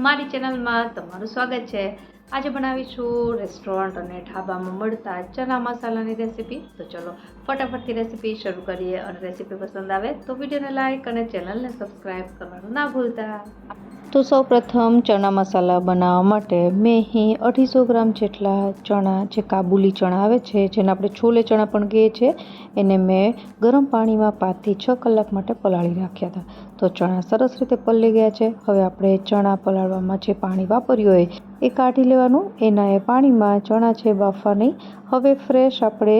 મારી ચેનલમાં તમારું સ્વાગત છે। આજે બનાવીશું રેસ્ટોરન્ટ અને ઢાબામાં મળતા ચણા મસાલાની રેસીપી। તો ચલો ફટાફટથી રેસીપી શરૂ કરીએ અને રેસીપી પસંદ આવે તો વિડીયોને લાઇક અને ચેનલને સબસ્ક્રાઈબ કરવાનું ના ભૂલતા। તો સૌપ્રથમ ચણા મસાલા બનાવવા માટે મેં અહીં 250 ગ્રામ જેટલા ચણા, જે કાબુલી ચણા આવે છે, જેને આપણે છોલે ચણા પણ કહીએ છીએ, એને મેં ગરમ પાણીમાં 5 થી 6 કલાક માટે પલાળી રાખ્યા હતા। તો ચણા સરસ રીતે પલળી ગયા છે। હવે આપણે ચણા પલાળવામાં જે પાણી વાપર્યું હોય એ કાઢી લેવાનું। એના એ પાણીમાં ચણા છે બાફવા નહીં। હવે ફ્રેશ આપણે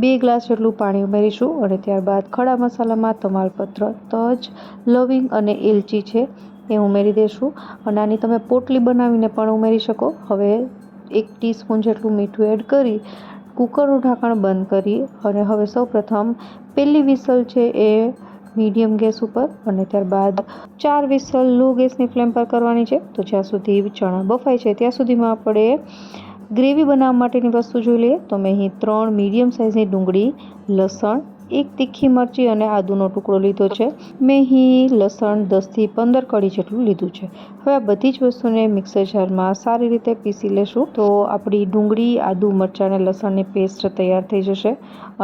2 ગ્લાસ જેટલું પાણી ઉમેરીશું અને ત્યારબાદ ખડા મસાલામાં તમાલપત્ર, તજ, લવિંગ અને એલચી છે એ ઉમેરી દઈશું અને આની તમે પોટલી બનાવીને પણ ઉમેરી શકો। હવે 1 ટીસ્પૂન જેટલું મીઠું એડ કરી કુકરનું ઢાંકણ બંધ કરી અને હવે સૌપ્રથમ પહેલી વિસલ છે એ મીડિયમ ગેસ ઉપર અને ત્યારબાદ 4 વિસલ લો ગેસની ફ્લેમ પર કરવાની છે। તો જ્યાં સુધી ચણા બફાય છે ત્યાં સુધીમાં આપણે ગ્રેવી બનાવવા માટેની વસ્તુ જોઈ લઈએ। તો મેં અહીં 3 મીડિયમ સાઇઝની ડુંગળી, લસણ, 1 તીખી મરચી અને આદુનો ટુકડો લીધો છે। મેં અહીં લસણ 10 થી 15 કળી જેટલું લીધું છે। હવે આ બધી જ વસ્તુને મિક્સર જારમાં સારી રીતે પીસી લેશું। તો આપણી ડુંગળી, આદુ, મરચાં અને લસણની પેસ્ટ તૈયાર થઈ જશે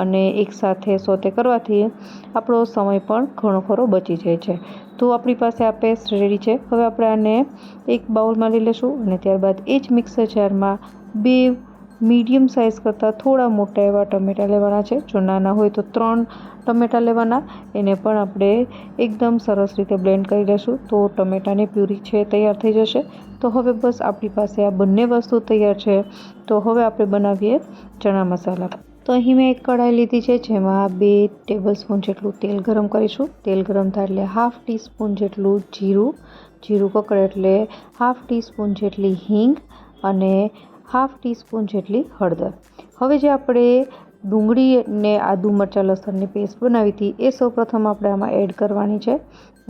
અને એકસાથે સોતે કરવાથી આપણો સમય પણ ઘણો ખરો બચી જાય છે। તો આપણી પાસે આ પેસ્ટ રેડી છે। હવે આપણે આને એક બાઉલમાં લઈ લઈશું અને ત્યારબાદ એ જ મિક્સર જારમાં 2 મીડિયમ સાઇઝ કરતાં થોડા મોટા એવા ટમેટાં લેવાના છે। જો નાના હોય તો 3 ટમેટાં લેવાના। એને પણ આપણે એકદમ સરસ રીતે બ્લેન્ડ કરી લઈશું તો ટમેટાની પ્યુરી છે તૈયાર થઈ જશે। તો હવે બસ આપણી પાસે આ બંને વસ્તુ તૈયાર છે। તો હવે આપણે બનાવીએ ચણા મસાલા। તો અહીં મેં એક કઢાઈ લીધી છે જેમાં 2 ટેબલસ્પૂન જેટલું તેલ ગરમ કરીશું। તેલ ગરમ થાય એટલે 1/2 ટીસ્પૂન જેટલું જીરું કકડે એટલે 1/2 ટીસ્પૂન જેટલી હિંગ અને 1/2 ટીસ્પૂન જેટલી હળદર। હવે જે આપણે ડુંગળી ને આદુ, મરચાં, લસણની પેસ્ટ બનાવી હતી એ સૌપ્રથમ આપણે આમાં એડ કરવાની છે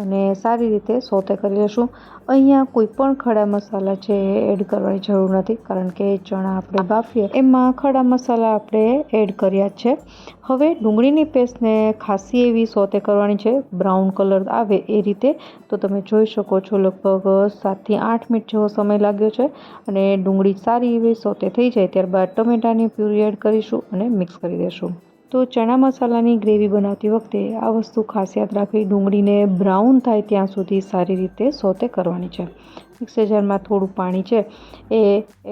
અને સારી રીતે સોતે કરી લઈશું। અહીંયા કોઈ પણ ખડા મસાલા છે એ એડ કરવાની જરૂર નથી કારણ કે ચણા આપણે બાફીએ એમાં ખડા મસાલા આપણે એડ કર્યા જ છે। હવે ડુંગળીની પેસ્ટને ખાસી એવી સોતે કરવાની છે, બ્રાઉન કલર આવે એ રીતે। તો તમે જોઈ શકો છો લગભગ 7 થી 8 મિનિટ જેવો સમય લાગ્યો છે અને ડુંગળી સારી એવી સોતે થઈ જાય ત્યારબાદ ટમેટાની પ્યુરી એડ કરીશું અને મિક્સ કરી દઈશું। તો ચણા મસાલાની ગ્રેવી બનાવતી વખતે આ વસ્તુ ખાસ યાદ રાખવી, ડુંગળીને બ્રાઉન થાય ત્યાં સુધી સારી રીતે સોતે કરવાની છે। મિક્સર જારમાં થોડું પાણી છે એ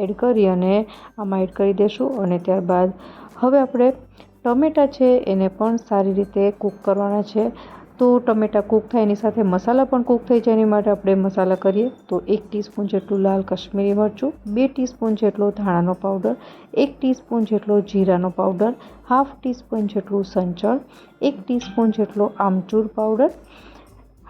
એડ કરી અને આમાં એડ કરી દઈશું અને ત્યારબાદ હવે આપણે ટમેટાં છે એને પણ સારી રીતે કૂક કરવાના છે। તો ટમેટાં કૂક થાય એની સાથે મસાલા પણ કૂક થઈ જાય એની માટે આપણે મસાલા કરીએ। તો 1 ટીસ્પૂન જેટલું લાલ કશ્મીરી મરચું, 2 ટીસ્પૂન જેટલો ધાણાનો પાવડર, 1 ટીસ્પૂન જેટલો જીરાનો પાવડર, 1/2 ટીસ્પૂન જેટલું સંચળ, 1 ટીસ્પૂન જેટલો આમચૂર પાવડર,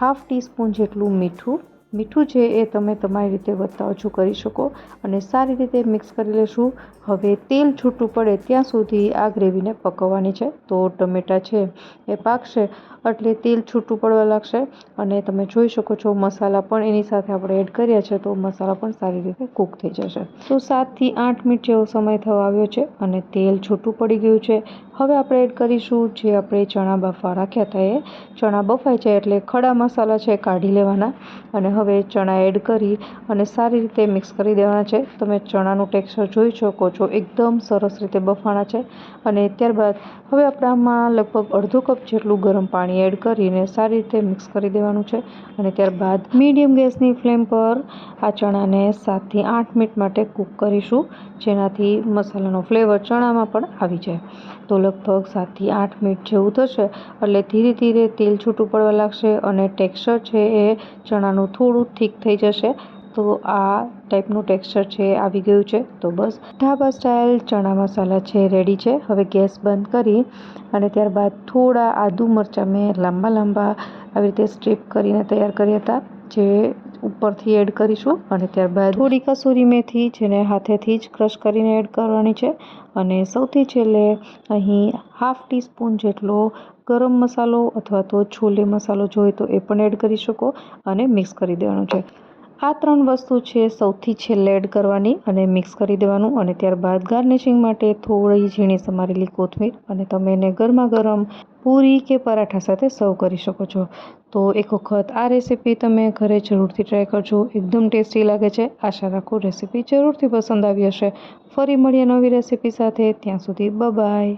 1/2 ટીસ્પૂન જેટલું મીઠું છે એ તમે તમારી રીતે વધતા ઓછું કરી શકો અને સારી રીતે મિક્સ કરી લઈશું। હવે તેલ છૂટું પડે ત્યાં સુધી આ ગ્રેવીને પકવવાની છે। તો ટમેટાં છે એ પાકશે એટલે તેલ છૂટું પડવા લાગશે અને તમે જોઈ શકો છો મસાલા પણ એની સાથે આપણે એડ કર્યા છે તો મસાલા પણ સારી રીતે કૂક થઈ જશે। તો 7 થી 8 મિનિટ જેવો સમય થવા આવ્યો છે અને તેલ છૂટું પડી ગયું છે। હવે આપણે એડ કરીશું જે આપણે ચણા બાફવા રાખ્યા હતા એ ચણા બફાઈ જાય એટલે ખડા મસાલા છે કાઢી લેવાના અને હવે ચણા એડ કરી અને સારી રીતે મિક્સ કરી દેવાના છે। તમે ચણાનું ટેક્સચર જોઈ શકો છો, એકદમ સરસ રીતે બફાણા છે અને ત્યારબાદ હવે આપણે આમાં લગભગ અડધો કપ જેટલું ગરમ પાણી એડ કરીને સારી રીતે મિક્સ કરી દેવાનું છે અને ત્યારબાદ મીડિયમ ગેસની ફ્લેમ પર આ ચણાને 7 થી 8 મિનિટ માટે કૂક કરીશું જેનાથી મસાલાનો ફ્લેવર ચણામાં પણ આવી જાય। તો લગભગ 7 થી 8 મિનિટ જેવું થશે એટલે ધીરે ધીરે તેલ છૂટું પડવા લાગશે અને ટેક્સચર છે એ ચણાનું થોડું થીક થઈ જશે। તો આ ટાઈપનું ટેક્સચર છે આવી ગયું છે। તો બસ ઢાબા સ્ટાઇલ ચણા મસાલા છે રેડી છે। હવે ગેસ બંધ કરી અને ત્યારબાદ થોડા આદુ મરચાં મેં લાંબા આવી રીતે સ્ટ્રીપ કરીને તૈયાર કર્યા હતા જે ઉપરથી એડ કરીશું અને ત્યારબાદ થોડી કસૂરી મેથી જેને હાથેથી જ ક્રશ કરીને એડ કરવાની છે અને સૌથી છેલ્લે અહીં 1/2 ટીસ્પૂન જેટલો ગરમ મસાલો અથવા તો છોલે મસાલો જોઈએ તો એ પણ એડ કરી શકો અને મિક્સ કરી દેવાનું છે। આ 3 વસ્તુ છે સૌથી છેલ્લે એડ કરવાની અને મિક્સ કરી દેવાનું અને ત્યારબાદ ગાર્નિશિંગ માટે થોડી ઝીણી સમારેલી કોથમીર અને તમે એને ગરમા ગરમ પૂરી કે પરાઠા સાથે સર્વ કરી શકો છો. તો એક વખત આ રેસીપી તમે ઘરે જરૂરથી ટ્રાય કરજો. એકદમ ટેસ્ટી લાગે છે. આશા રાખું રેસીપી જરૂરથી પસંદ આવી હશે. ફરી મળીએ નવી રેસીપી સાથે. ત્યાં સુધી બાય.